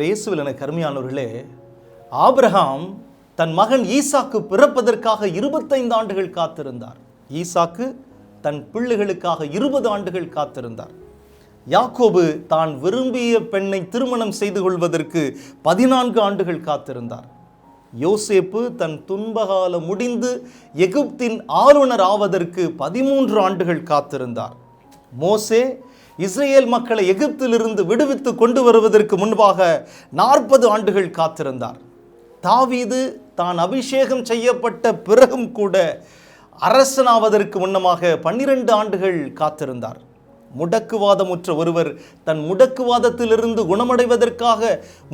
இயேசுவில் என கருமையானவர்களே, ஆபிரகாம் தன் மகன் ஈசாக்கு பிறப்பதற்காக 25 ஆண்டுகள் காத்திருந்தார். ஈசாக்கு தன் பிள்ளைகளுக்காக 20 ஆண்டுகள் காத்திருந்தார். யாக்கோபு தான் விரும்பிய பெண்ணை திருமணம் செய்து கொள்வதற்கு 14 ஆண்டுகள் காத்திருந்தார். யோசேப்பு தன் துன்பகாலம் முடிந்து எகிப்தின் ஆளுநர் ஆவதற்கு 13 ஆண்டுகள் காத்திருந்தார். மோசே இஸ்ரேல் மக்களை எகிப்திலிருந்து விடுவித்து கொண்டு வருவதற்கு முன்பாக 40 ஆண்டுகள் காத்திருந்தார். தாவீது தான் அபிஷேகம் செய்யப்பட்ட பிறகும் கூட அரசனாவதற்கு முன்னமாக 12 ஆண்டுகள் காத்திருந்தார். முடக்குவாதமுற்ற ஒருவர் தன் முடக்குவாதத்திலிருந்து குணமடைவதற்காக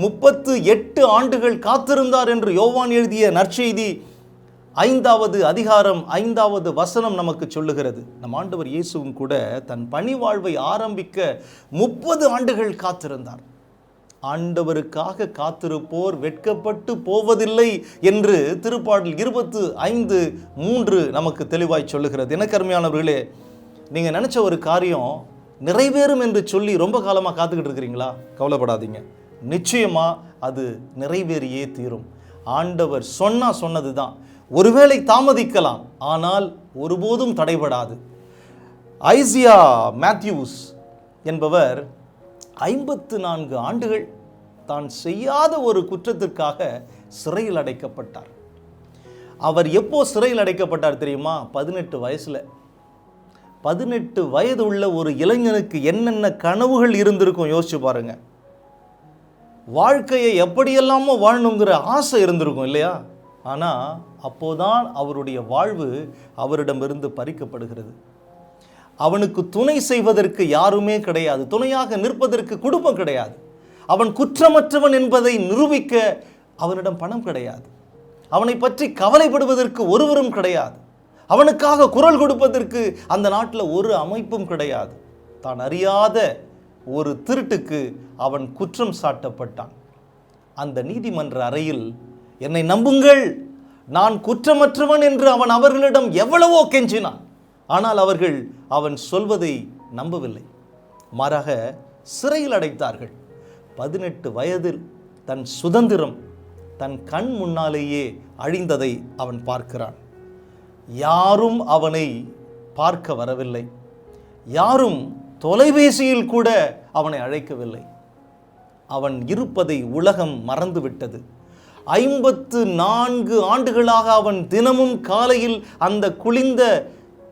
38 ஆண்டுகள் காத்திருந்தார் என்று யோவான் எழுதிய நற்செய்தி 5வது அதிகாரம் 5வது வசனம் நமக்கு சொல்லுகிறது. நம் ஆண்டவர் இயேசுவும் கூட தன் பணி வாழ்வை ஆரம்பிக்க 30 ஆண்டுகள் காத்திருந்தார். ஆண்டவருக்காக காத்திருப்போர் வெட்கப்பட்டு போவதில்லை என்று திருப்பாடல் 25:3 நமக்கு தெளிவாய் சொல்லுகிறது. எனக்கு அருமையானவர்களே, நீங்கள் நினச்ச ஒரு காரியம் நிறைவேறும் என்று சொல்லி ரொம்ப காலமாக காத்துக்கிட்டு இருக்கிறீங்களா? கவலைப்படாதீங்க, நிச்சயமாக அது நிறைவேறியே தீரும். ஆண்டவர் சொன்னது தான். ஒருவேளை தாமதிக்கலாம், ஆனால் ஒருபோதும் தடைபடாது. ஐசியா மேத்யூஸ் என்பவர் 54 ஆண்டுகள் தான் செய்யாத ஒரு குற்றத்திற்காக சிறையில் அடைக்கப்பட்டார். அவர் எப்போ சிறையில் அடைக்கப்பட்டார் தெரியுமா? 18 வயசில். 18 வயது உள்ள ஒரு இளைஞனுக்கு என்னென்ன கனவுகள் இருந்திருக்கும் யோசிச்சு பாருங்க. வாழ்க்கையை எப்படியெல்லாமோ வாழணுங்கிற ஆசை இருந்திருக்கும் இல்லையா? ஆனால் அப்போதான் அவருடைய வாழ்வு அவரிடமிருந்து பறிக்கப்படுகிறது. அவனுக்கு துணை செய்வதற்கு யாருமே கிடையாது, துணையாக நிற்பதற்கு குடும்பம் கிடையாது. அவன் குற்றமற்றவன் என்பதை நிரூபிக்க அவனிடம் பணம் கிடையாது. அவனை பற்றி கவலைப்படுவதற்கு ஒருவரும் கிடையாது. அவனுக்காக குரல் கொடுப்பதற்கு அந்த நாட்டில் ஒரு அமைப்பும் கிடையாது. தான் அறியாத ஒரு திருட்டுக்கு அவன் குற்றம் சாட்டப்பட்டான். அந்த நீதிமன்ற அறையில், என்னை நம்புங்கள், நான் குற்றமற்றவன் என்று அவன் அவர்களிடம் எவ்வளவோ கெஞ்சினான். ஆனால் அவர்கள் அவன் சொல்வதை நம்பவில்லை. மாறாக சிறையில் அடைத்தார்கள். 18 வயதில் தன் சுதந்திரம் தன் கண் முன்னாலேயே அழிந்ததை அவன் பார்க்கிறான். யாரும் அவனை பார்க்க வரவில்லை. யாரும் தொலைபேசியில் கூட அவனை அழைக்கவில்லை. அவன் இருப்பதை உலகம் மறந்துவிட்டது. 54 ஆண்டுகளாக அவன் தினமும் காலையில் அந்த குளிர்ந்த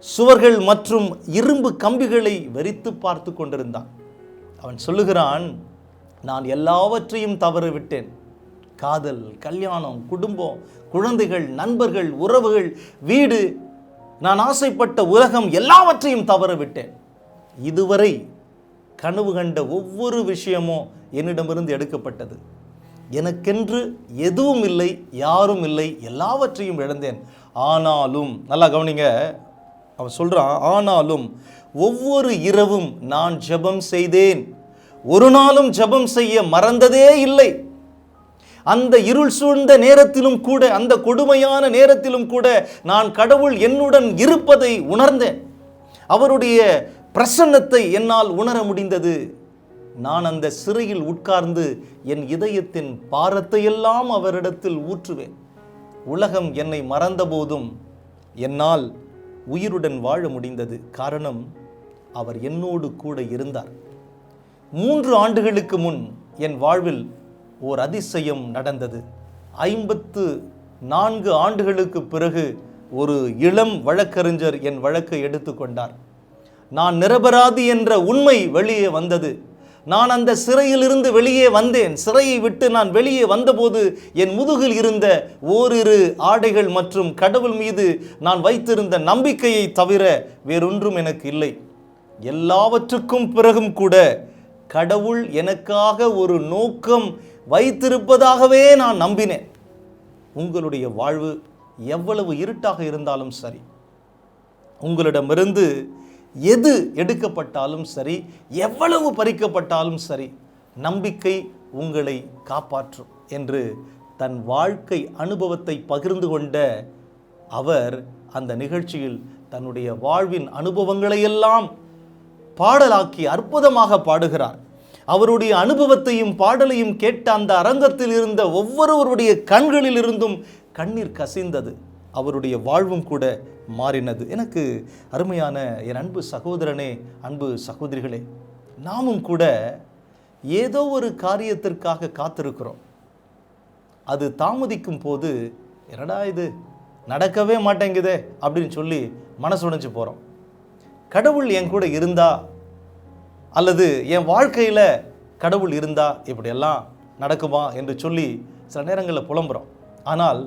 சுவர்கள் மற்றும் இரும்பு கம்பிகளை வெறித்து பார்த்து கொண்டிருந்தான். அவன் சொல்லுகிறான், நான் எல்லாவற்றையும் தவறிவிட்டேன். காதல், கல்யாணம், குடும்பம், குழந்தைகள், நண்பர்கள், உறவுகள், வீடு, நான் ஆசைப்பட்ட உலகம் எல்லாவற்றையும் தவறவிட்டேன். இதுவரை கனவு கண்ட ஒவ்வொரு விஷயமும் என்னிடமிருந்து எடுக்கப்பட்டது. எனக்கென்று எதுவும் இல்லை, யாரும் இல்லை, எல்லாவற்றையும் இழந்தேன். ஆனாலும், நல்லா கவனிங்க, அவன் சொல்றான், ஆனாலும் ஒவ்வொரு இரவும் நான் ஜெபம் செய்தேன். ஒரு நாளும் ஜெபம் செய்ய மறந்ததே இல்லை. அந்த இருள் சூழ்ந்த நேரத்திலும் கூட, அந்த கொடுமையான நேரத்திலும் கூட நான் கடவுள் என்னுடன் இருப்பதை உணர்ந்தேன். அவருடைய பிரசன்னத்தை என்னால் உணர முடிந்தது. நான் அந்த சிறையில் உட்கார்ந்து என் இதயத்தின் பாரத்தையெல்லாம் அவரிடத்தில் ஊற்றுவேன். உலகம் என்னை மறந்த போதும் என்னால் உயிருடன் வாழ முடிந்தது. காரணம், அவர் என்னோடு கூட இருந்தார். 3 ஆண்டுகளுக்கு முன் என் வாழ்வில் ஓர் அதிசயம் நடந்தது. 54 ஆண்டுகளுக்கு பிறகு ஒரு இளம் வழக்கறிஞர் என் வழக்கை எடுத்துக்கொண்டார். நான் நிரபராதி என்ற உண்மை வெளியே வந்தது. நான் அந்த சிறையிலிருந்து வெளியே வந்தேன். சிறையை விட்டு நான் வெளியே வந்தபோது என் முதுகில் இருந்த ஓரிரு ஆடைகள் மற்றும் கடவுள் மீது நான் வைத்திருந்த நம்பிக்கையை தவிர வேறொன்றும் எனக்கு இல்லை. எல்லாவற்றுக்கும் பிறகும் கூட கடவுள் எனக்காக ஒரு நோக்கம் வைத்திருப்பதாகவே நான் நம்பினேன். உங்களுடைய வாழ்வு எவ்வளவு இருட்டாக இருந்தாலும் சரி, உங்களிடமிருந்து எது எடுக்கப்பட்டாலும் சரி, எவ்வளவு பறிக்கப்பட்டாலும் சரி, நம்பிக்கை உங்களை காப்பாற்றும் என்று தன் வாழ்க்கை அனுபவத்தை பகிர்ந்து கொண்ட அவர் அந்த நிகழ்ச்சியில் தன்னுடைய வாழ்வின் அனுபவங்களையெல்லாம் பாடலாக்கி அற்புதமாக பாடுகிறார். அவருடைய அனுபவத்தையும் பாடலையும் கேட்ட அந்த அரங்கத்தில் இருந்த ஒவ்வொருவருடைய கண்களில் இருந்தும் கண்ணீர் கசிந்தது. அவருடைய வாழ்வும் கூட மாறினது. எனக்கு அருமையான என் அன்பு சகோதரனே, அன்பு சகோதரிகளே, நாமும் கூட ஏதோ ஒரு காரியத்திற்காக காத்திருக்கிறோம். அது தாமதிக்கும் போது என்னடா இது நடக்கவே மாட்டேங்குதே அப்படின்னு சொல்லி மனசு உடைஞ்சு போகிறோம். கடவுள் என் கூட இருந்தா, அல்லது என் வாழ்க்கையில் கடவுள் இருந்தா இப்படியெல்லாம் நடக்குமா என்று சொல்லி சில நேரங்களில் புலம்புறோம். ஆனால்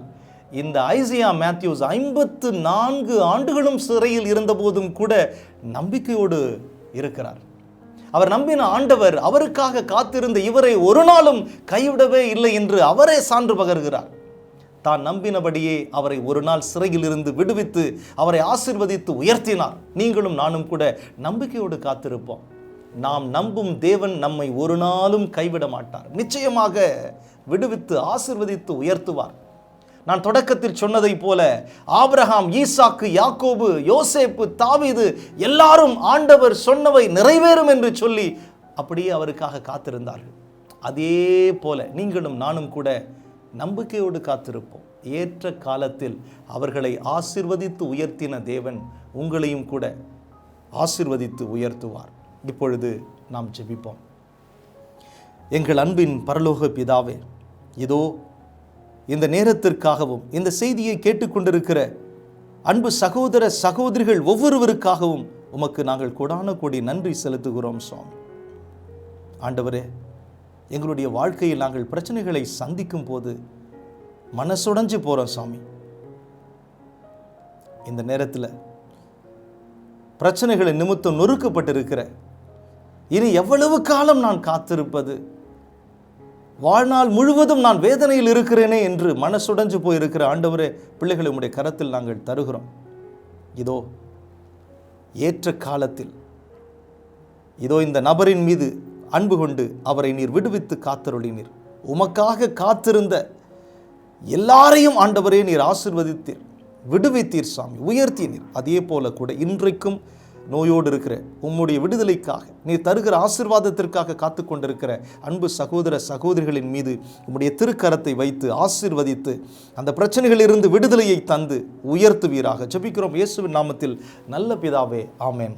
இந்த ஐசியா மேத்யூஸ் 54 ஆண்டுகளும் சிறையில் இருந்தபோதும் கூட நம்பிக்கையோடு இருக்கிறார். அவர் நம்பின ஆண்டவர் அவருக்காக காத்திருந்த இவரை ஒரு நாளும் கைவிடவே இல்லை என்று அவரே சான்று பகர்கிறார். தான் நம்பினபடியே அவரை ஒரு நாள் சிறையில் இருந்து விடுவித்து அவரை ஆசீர்வதித்து உயர்த்தினார். நீங்களும் நானும் கூட நம்பிக்கையோடு காத்திருப்போம். நாம் நம்பும் தேவன் நம்மை ஒரு நாளும் கைவிட மாட்டார். நிச்சயமாக விடுவித்து ஆசீர்வதித்து உயர்த்துவார். நான் தொடக்கத்தில் சொன்னதை போல ஆபிரகாம், ஈசாக்கு, யாக்கோபு, யோசேப்பு, தாவீது எல்லாரும் ஆண்டவர் சொன்னவை நிறைவேறும் என்று சொல்லி அப்படியே அவருக்காக காத்திருந்தார்கள். அதே போல நீங்களும் நானும் கூட நம்பிக்கையோடு காத்திருப்போம். ஏற்ற காலத்தில் அவர்களை ஆசீர்வதித்து உயர்த்தின தேவன் உங்களையும் கூட ஆசீர்வதித்து உயர்த்துவார். இப்பொழுது நாம் ஜெபிப்போம். எங்கள் அன்பின் பரலோக பிதாவே, இதோ இந்த நேரத்திற்காகவும் இந்த செய்தியை கேட்டுக்கொண்டிருக்கிற அன்பு சகோதர சகோதரிகள் ஒவ்வொருவருக்காகவும் உமக்கு நாங்கள் கொடான கோடி நன்றி செலுத்துகிறோம் சுவாமி. ஆண்டவரே, எங்களுடைய வாழ்க்கையில் நாங்கள் பிரச்சனைகளை சந்திக்கும் போது மனசுடைஞ்சு போகிறோம் சாமி. இந்த நேரத்தில் பிரச்சனைகளை நிமித்தம் நொறுக்கப்பட்டிருக்கிற, இனி எவ்வளவு காலம் நான் காத்திருப்பது, வாழ்நாள் முழுவதும் நான் வேதனையில் இருக்கிறேனே என்று மனசுடைஞ்சு போயிருக்கிற ஆண்டவரே, பிள்ளைகளை உம்முடைய கரத்தில் நாங்கள் தருகிறோம். இதோ ஏற்ற காலத்தில் இதோ இந்த நபரின் மீது அன்பு கொண்டு அவரை நீர் விடுவித்து காத்தருளினீர். உமக்காக காத்திருந்த எல்லாரையும் ஆண்டவரே நீர் ஆசீர்வதித்தீர், விடுவித்தீர் சாமி, உயர்த்தினீர். அதே போல கூட இன்றைக்கும் நோயோடு இருக்கிற உம்முடைய விடுதலைக்காக நீர் தருகிற ஆசீர்வாதத்திற்காக காத்து கொண்டிருக்கிற அன்பு சகோதர சகோதரிகளின் மீது உம்முடைய திருக்கரத்தை வைத்து ஆசீர்வதித்து அந்த பிரச்சனைகளிலிருந்து விடுதலையை தந்து உயர்த்துவீராக ஜெபிக்கிறோம் இயேசுவின் நாமத்தில் நல்ல பிதாவே, ஆமென்.